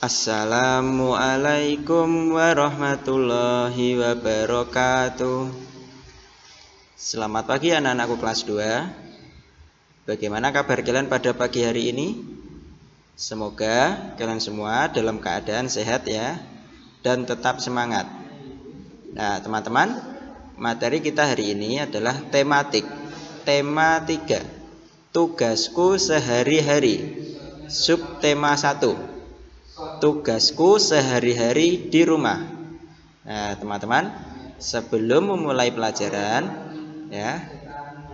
Assalamualaikum warahmatullahi wabarakatuh. Selamat pagi anak-anakku kelas 2. Bagaimana kabar kalian pada pagi hari ini? Semoga kalian semua dalam keadaan sehat ya, dan tetap semangat. Nah teman-teman, materi kita hari ini adalah tematik. Tema 3, tugasku sehari-hari. Subtema 1, tugasku sehari-hari di rumah. Nah teman-teman, sebelum memulai pelajaran ya,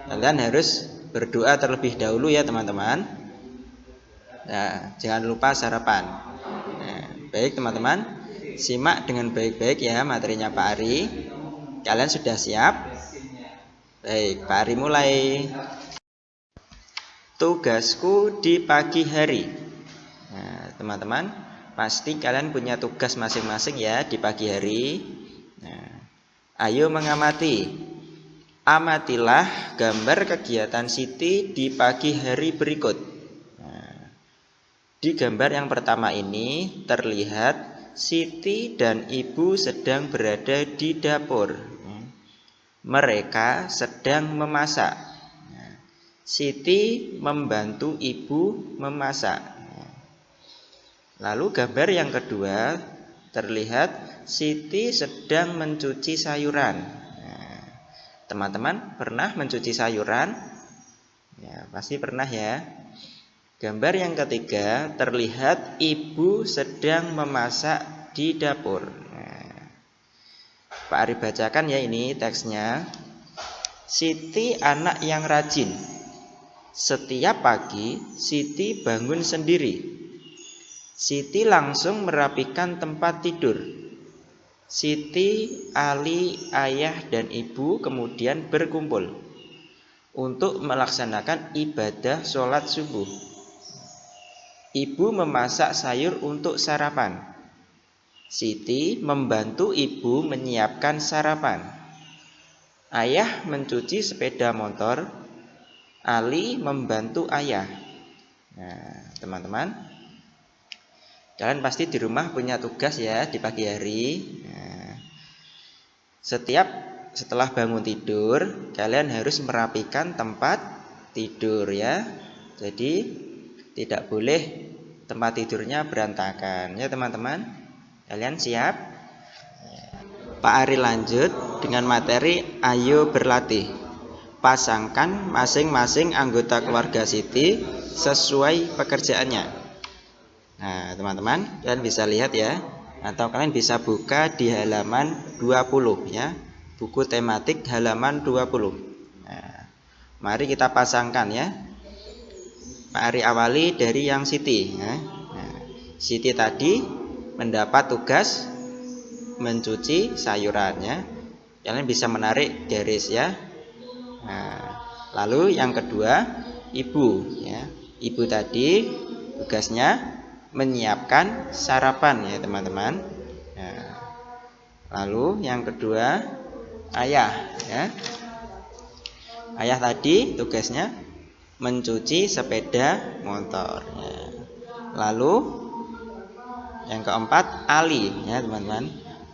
kalian harus berdoa terlebih dahulu ya teman-teman. Nah jangan lupa sarapan. Nah, baik teman-teman, simak dengan baik-baik ya materinya Pak Ari. Kalian sudah siap? Baik, Pak Ari mulai. Tugasku di pagi hari. Nah teman-teman, pasti kalian punya tugas masing-masing ya di pagi hari. Nah, ayo mengamati. Amatilah gambar kegiatan Siti di pagi hari berikut. Nah, di gambar yang pertama ini terlihat Siti dan Ibu sedang berada di dapur. Mereka sedang memasak. Siti membantu Ibu memasak. Lalu gambar yang kedua terlihat Siti sedang mencuci sayuran. Nah, teman-teman pernah mencuci sayuran? Ya, pasti pernah ya. Gambar yang ketiga terlihat Ibu sedang memasak di dapur. Nah, Pak Ari bacakan ya ini teksnya. Siti anak yang rajin. Setiap pagi Siti bangun sendiri. Siti langsung merapikan tempat tidur. Siti, Ali, ayah, dan ibu kemudian berkumpul untuk melaksanakan ibadah sholat subuh. Ibu memasak sayur untuk sarapan. Siti membantu ibu menyiapkan sarapan. Ayah mencuci sepeda motor. Ali membantu ayah. Nah, teman-teman, kalian pasti di rumah punya tugas ya di pagi hari. Nah, setelah bangun tidur, kalian harus merapikan tempat tidur ya. Jadi tidak boleh tempat tidurnya berantakan ya teman-teman. Kalian siap? Pak Ari lanjut dengan materi ayo berlatih. Pasangkan masing-masing anggota keluarga Siti sesuai pekerjaannya. Nah teman-teman, kalian bisa lihat ya, atau kalian bisa buka di halaman 20 ya, buku tematik halaman 20. Nah, mari kita pasangkan ya. Pak Ari awali dari yang Siti ya. Nah, Siti tadi mendapat tugas mencuci sayurannya. Kalian bisa menarik garis ya. Nah, lalu yang kedua ibu ya. Ibu tadi tugasnya menyiapkan sarapan ya teman-teman. Nah, lalu yang kedua ayah ya. Ayah tadi tugasnya mencuci sepeda motor ya. Lalu yang keempat Ali ya teman-teman.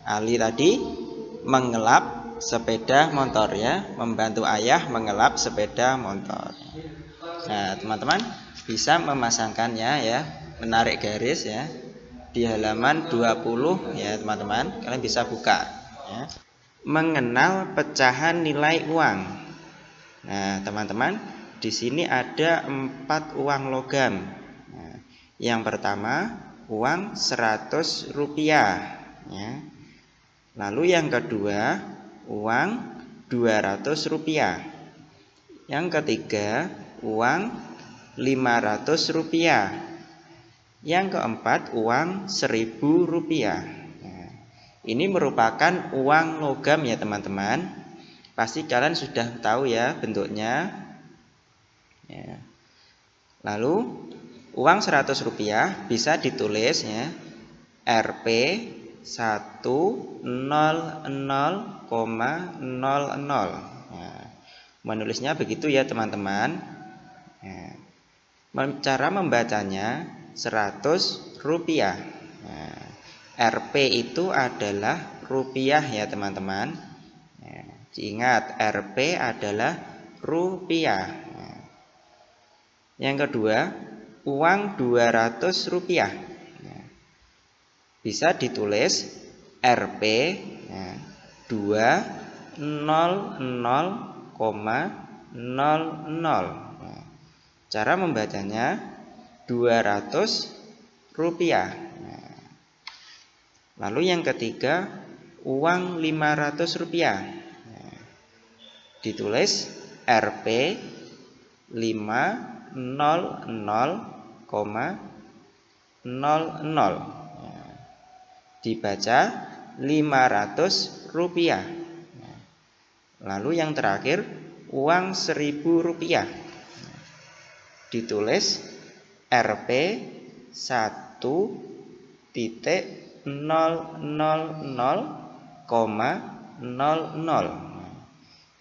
Ali tadi mengelap sepeda motor ya, membantu ayah mengelap sepeda motor. Nah teman-teman bisa memasangkannya ya, menarik garis ya di halaman 20 ya teman-teman. Kalian bisa buka ya. Mengenal pecahan nilai uang. Nah teman-teman, di sini ada 4 uang logam. Nah, yang pertama uang 100 rupiah ya. Lalu yang kedua uang 200 rupiah. Yang ketiga uang 500 rupiah. Yang keempat uang 1000 rupiah. Nah, ini merupakan uang logam ya teman-teman. Pasti kalian sudah tahu ya bentuknya ya. Lalu uang 100 rupiah bisa ditulis ya, Rp 100,00. Nah, menulisnya begitu ya teman-teman. Nah, cara membacanya 100 rupiah. Rp itu adalah rupiah ya teman-teman. Ingat, Rp adalah rupiah. Yang kedua, uang 200 rupiah. Bisa ditulis Rp 200,00. Cara membacanya 200 rupiah. Lalu yang ketiga, uang 500 rupiah. Ditulis Rp 500,00. Dibaca 500 rupiah. Lalu yang terakhir, uang 1000 rupiah. Ditulis Rp 1,000,00.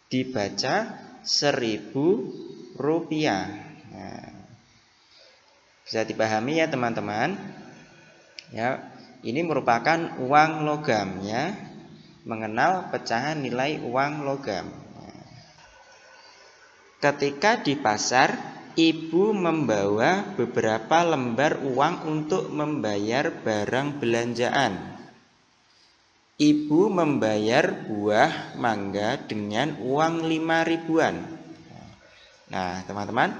Dibaca 1000 rupiah. Bisa dipahami ya teman-teman. Ya, ini merupakan uang logam ya. Mengenal pecahan nilai uang logam. Ketika di pasar, ibu membawa beberapa lembar uang untuk membayar barang belanjaan. Ibu membayar buah mangga dengan uang 5 ribuan. Nah, teman-teman,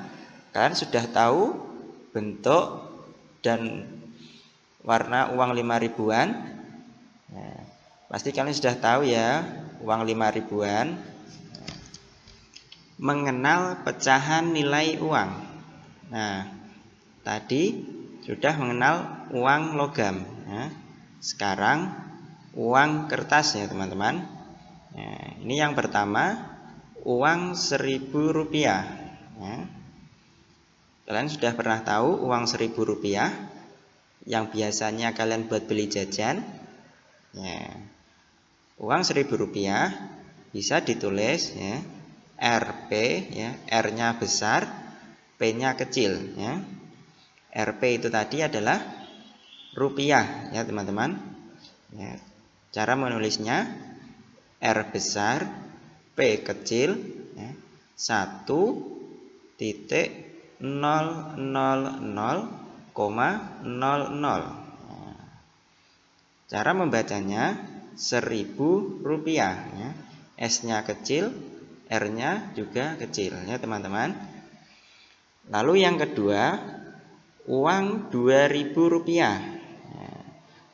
kalian sudah tahu bentuk dan warna uang 5 ribuan? Nah, pasti kalian sudah tahu ya, uang 5 ribuan. Mengenal pecahan nilai uang. Nah, tadi sudah mengenal uang logam. Nah, sekarang uang kertas ya teman-teman. Nah, ini yang pertama, uang 1000 rupiah. Nah, kalian sudah pernah tahu uang 1000 rupiah yang biasanya kalian buat beli jajan. Ya, uang 1000 rupiah bisa ditulis ya, Rp ya, R-nya besar, P-nya kecil ya. Rp itu tadi adalah rupiah ya teman-teman. Ya, cara menulisnya R besar, P kecil ya, 1,000,00. Cara membacanya 1000 rupiah ya. S-nya kecil, R-nya juga kecil ya teman-teman. Lalu yang kedua, uang 2000 rupiah. Ya,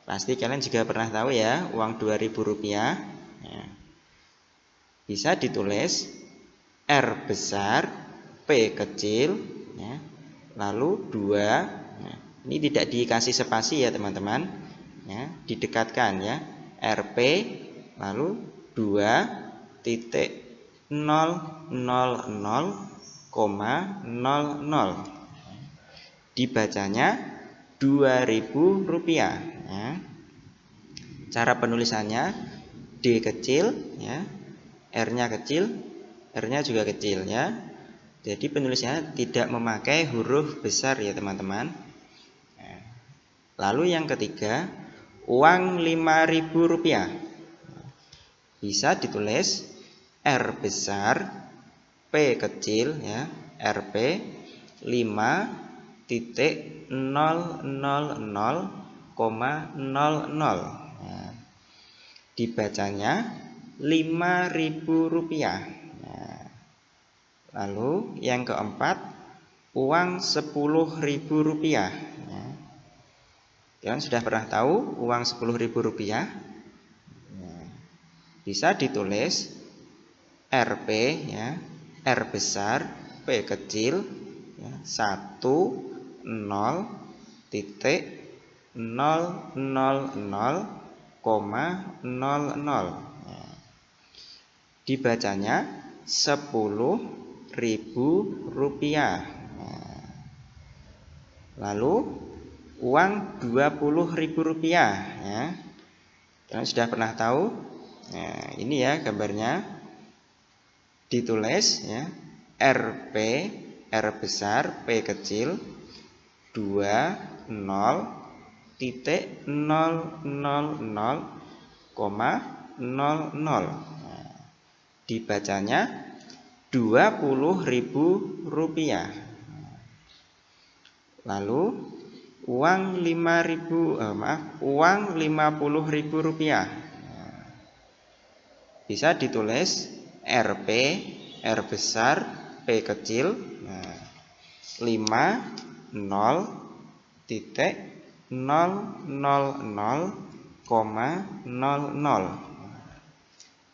pasti kalian juga pernah tahu ya, uang 2000 rupiah. Ya, bisa ditulis R besar, P kecil ya, lalu 2. Ya, ini tidak dikasih spasi ya teman-teman ya, didekatkan ya, Rp lalu 2,000,00. Dibacanya 2000 rupiah ya. Cara penulisannya D kecil ya, R-nya kecil, R-nya juga kecil ya. Jadi penulisannya tidak memakai huruf besar ya teman-teman. Lalu yang ketiga, uang 5.000 rupiah. Bisa ditulis R besar, P kecil ya, Rp 5,000,00. Nah, dibacanya 5.000 rupiah. Nah, lalu yang keempat, uang 10.000 rupiah. Nah, kalian sudah pernah tahu uang 10.000 rupiah? Nah, bisa ditulis Rp ya, R besar, P kecil ya, 1,000,00. Dibacanya 10.000 rupiah. Lalu uang 20.000 rupiah ya. Kalian sudah pernah tahu? Nah, ini ya gambarnya. Ditulis ya, Rp, R besar, P kecil, 20,00 Dibacanya Rp20.000. Lalu uang Rp50.000. Bisa ditulis Rp, R besar, P kecil, 50.000,00.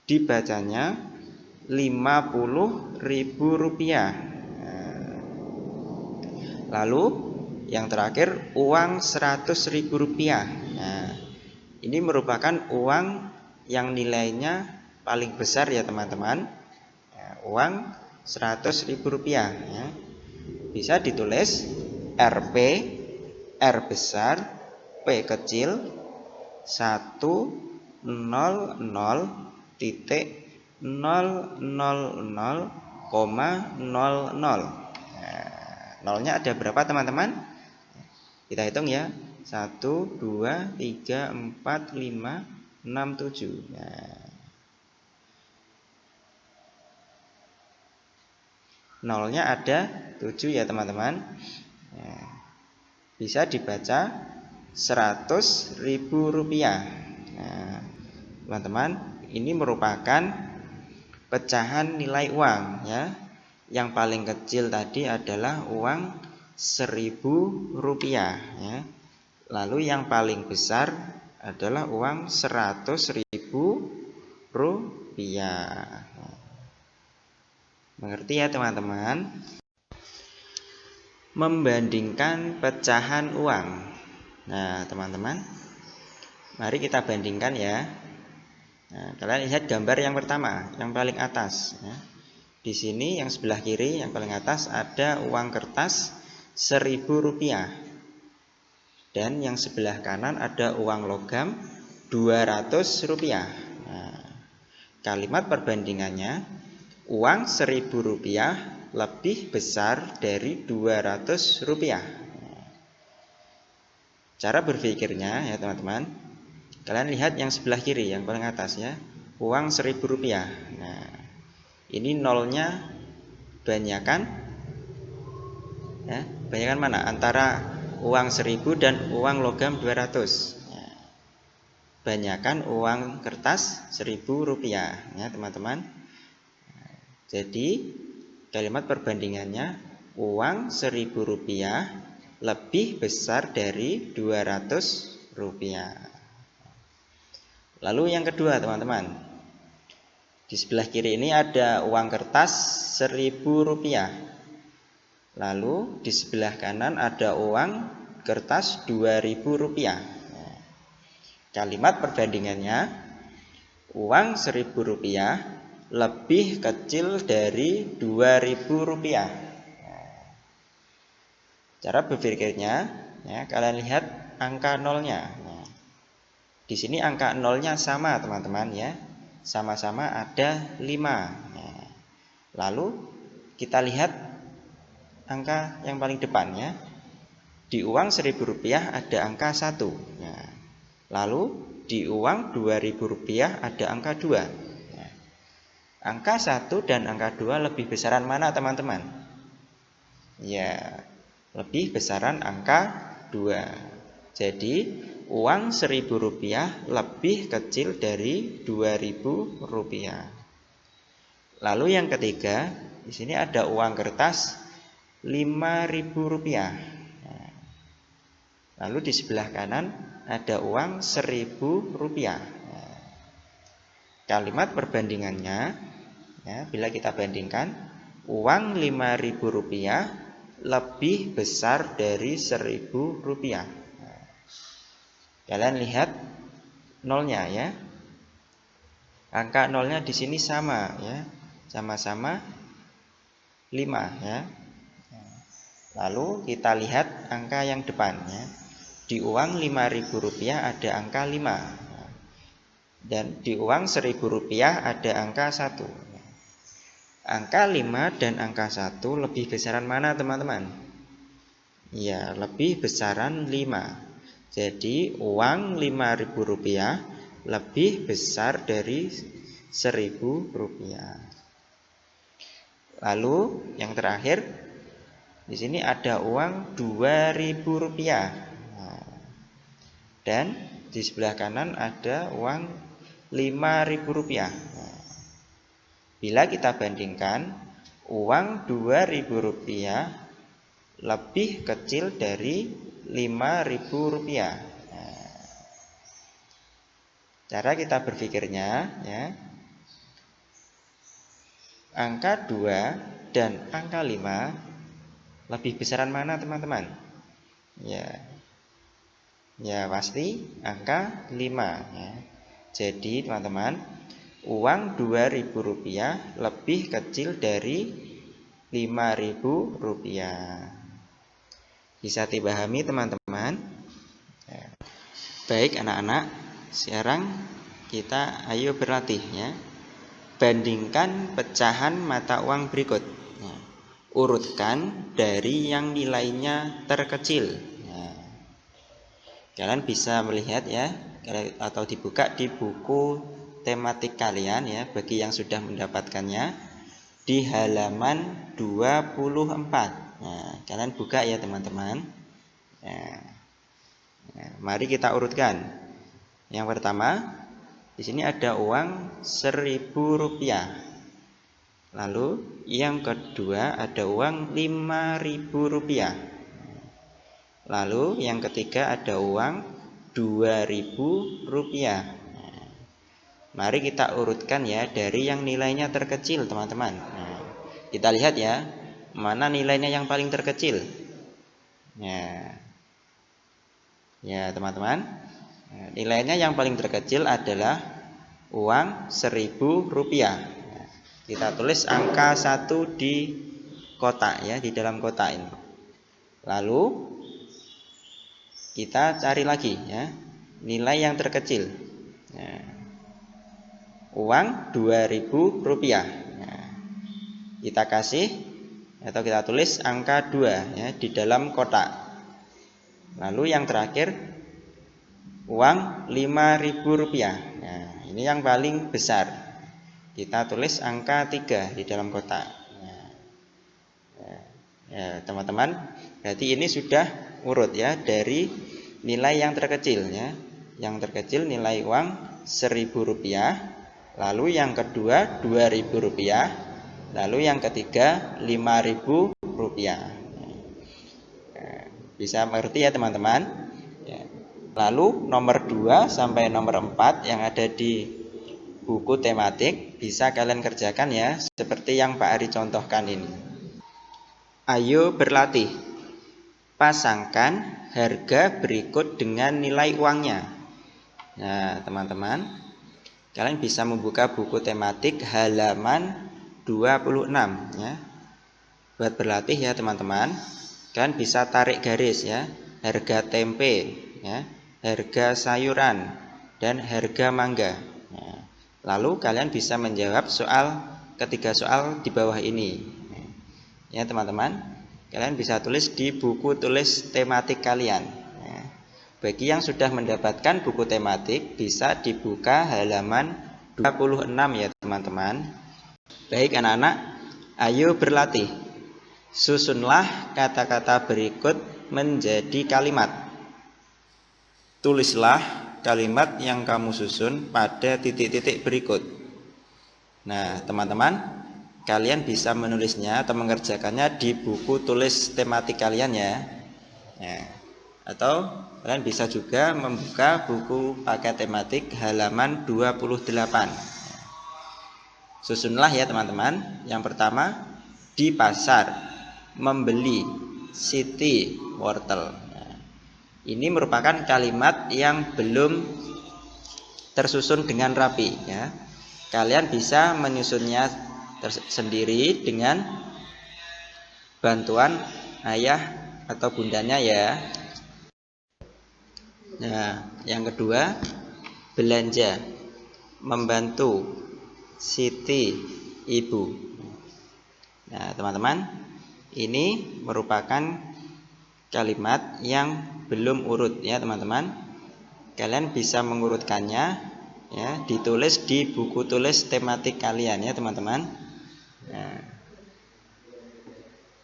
Dibacanya Rp50.000. Lalu yang terakhir uang Rp100.000. Nah, ini merupakan uang yang nilainya paling besar ya teman-teman. Uang Rp100.000 ya. Bisa ditulis Rp, R besar, P kecil, 100,00,00. Nolnya ada berapa teman-teman? Kita hitung ya. 1, 2, 3, 4, 5, 6, 7. Nolnya ada 7 ya teman-teman. Bisa dibaca Rp100.000. Teman-teman, ini merupakan pecahan nilai uang ya. Yang paling kecil tadi adalah uang Rp1.000 ya. Lalu yang paling besar adalah uang Rp100.000. Mengerti ya teman-teman? Membandingkan pecahan uang. Nah teman-teman, mari kita bandingkan ya. Kalian lihat gambar yang pertama, yang paling atas ya. Di sini yang sebelah kiri, yang paling atas ada uang kertas Rp1.000. Dan yang sebelah kanan ada uang logam Rp200. Kalimat perbandingannya, uang Rp1.000 lebih besar dari Rp200. Cara berpikirnya ya teman-teman, kalian lihat yang sebelah kiri, yang paling atas ya, uang Rp1.000. Nah, ini nolnya banyakan ya, banyakan mana? Antara uang 1000 dan uang logam 200. Banyakan uang kertas Rp1.000 ya teman-teman. Jadi kalimat perbandingannya, uang Rp1.000 lebih besar dari Rp200. Lalu yang kedua teman-teman, di sebelah kiri ini ada uang kertas Rp1.000. Lalu di sebelah kanan ada uang kertas Rp2.000. Kalimat perbandingannya, uang Rp1.000 lebih kecil dari Rp2.000. Cara berpikirnya, ya, kalian lihat angka nolnya. Di sini angka nolnya sama teman-teman ya. Sama-sama ada 5. Lalu kita lihat angka yang paling depan ya. Di uang Rp1.000 ada angka 1. Lalu di uang Rp2.000 ada angka 2. Angka 1 dan angka 2 lebih besaran mana teman-teman? Ya, lebih besaran angka 2. Jadi uang Rp1.000 lebih kecil dari Rp2.000. Lalu yang ketiga, di sini ada uang kertas Rp5.000. Lalu di sebelah kanan ada uang Rp1.000. Kalimat perbandingannya, ya, bila kita bandingkan, uang Rp5.000 lebih besar dari Rp1.000. Kalian lihat nolnya ya. Angka nolnya di sini sama ya. Sama-sama 5 ya. Lalu kita lihat angka yang depan ya. Di uang Rp5.000 ada angka 5. Dan di uang Rp1.000 ada angka 1. Angka 5 dan angka 1 lebih besaran mana teman-teman? Ya, lebih besaran 5. Jadi uang Rp5.000 lebih besar dari Rp1.000. Lalu yang terakhir, di sini ada uang Rp2.000. Dan di sebelah kanan ada uang Rp5.000. Bila kita bandingkan, uang Rp2.000 lebih kecil dari Rp5.000. Cara kita berpikirnya, ya, angka 2 dan angka 5 lebih besaran mana, teman-teman? Ya pasti angka 5, ya. Jadi teman-teman, uang Rp2.000 lebih kecil dari Rp5.000. Bisa dipahami, teman-teman? Ya. Baik anak-anak, sekarang kita ayo berlatih, ya. Bandingkan pecahan mata uang berikut. Urutkan dari yang nilainya terkecil. Kalian bisa melihat, ya, atau dibuka di buku tematik kalian, ya, bagi yang sudah mendapatkannya di halaman 24. Nah, kalian buka, ya, teman-teman. Mari kita urutkan. Yang pertama, di sini ada uang Rp1.000. Lalu yang kedua ada uang Rp5.000. Lalu yang ketiga ada uang Rp2.000. Mari kita urutkan, ya, dari yang nilainya terkecil, teman-teman. Kita lihat, ya, mana nilainya yang paling terkecil. Ya, teman-teman, nilainya yang paling terkecil adalah uang Rp1.000. Kita tulis angka 1 di kotak, ya, di dalam kotak ini. Lalu kita cari lagi, ya, nilai yang terkecil. Uang Rp2.000. Kita kasih atau kita tulis angka 2, ya, di dalam kotak. Lalu yang terakhir uang Rp5.000. Ini yang paling besar. Kita tulis angka 3 di dalam kotak. Ya, teman-teman, berarti ini sudah urut, ya, dari nilai yang terkecil, ya. Yang terkecil nilai uang Rp1.000, lalu yang kedua Rp2.000, lalu yang ketiga Rp5.000. Bisa mengerti, ya, teman-teman? Lalu nomor 2 sampai nomor 4 yang ada di buku tematik bisa kalian kerjakan, ya, seperti yang Pak Ari contohkan ini. Ayo berlatih. Pasangkan harga berikut dengan nilai uangnya. Nah, teman-teman, kalian bisa membuka buku tematik halaman 26, ya. Buat berlatih, ya, teman-teman. Kalian bisa tarik garis, ya, harga tempe, ya, harga sayuran, dan harga mangga. Lalu kalian bisa menjawab ketiga soal di bawah ini. Ya, teman-teman, kalian bisa tulis di buku tulis tematik kalian. Bagi yang sudah mendapatkan buku tematik, bisa dibuka halaman 26, ya, teman-teman. Baik anak-anak, ayo berlatih. Susunlah kata-kata berikut menjadi kalimat. Tulislah kalimat yang kamu susun pada titik-titik berikut. Nah, teman-teman, kalian bisa menulisnya atau mengerjakannya di buku tulis tematik kalian, ya. Atau kalian bisa juga membuka buku paket tematik halaman 28. Susunlah, ya, teman-teman. Yang pertama, di pasar membeli Siti wortel. Ini merupakan kalimat yang belum tersusun dengan rapi, ya. Kalian bisa menyusunnya sendiri dengan bantuan ayah atau bundanya, ya. Nah, yang kedua, belanja membantu Siti ibu. Nah, teman-teman, ini merupakan kalimat yang belum urut ya teman-teman. Kalian bisa mengurutkannya ya, ditulis di buku tulis tematik kalian ya teman-teman. Nah,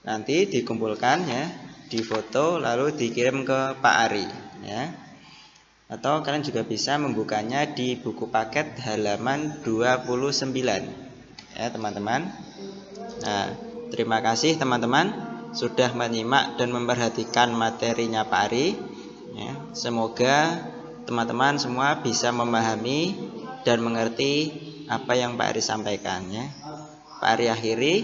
nanti dikumpulkan ya, difoto lalu dikirim ke Pak Ari ya. Atau kalian juga bisa membukanya di buku paket halaman 29 ya teman-teman. Nah, terima kasih teman-teman sudah menyimak dan memperhatikan materinya Pak Ari ya. Semoga teman-teman semua bisa memahami dan mengerti apa yang Pak Ari sampaikan ya. Pak Ari akhiri,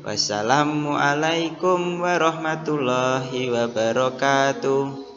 wassalamualaikum warahmatullahi wabarakatuh.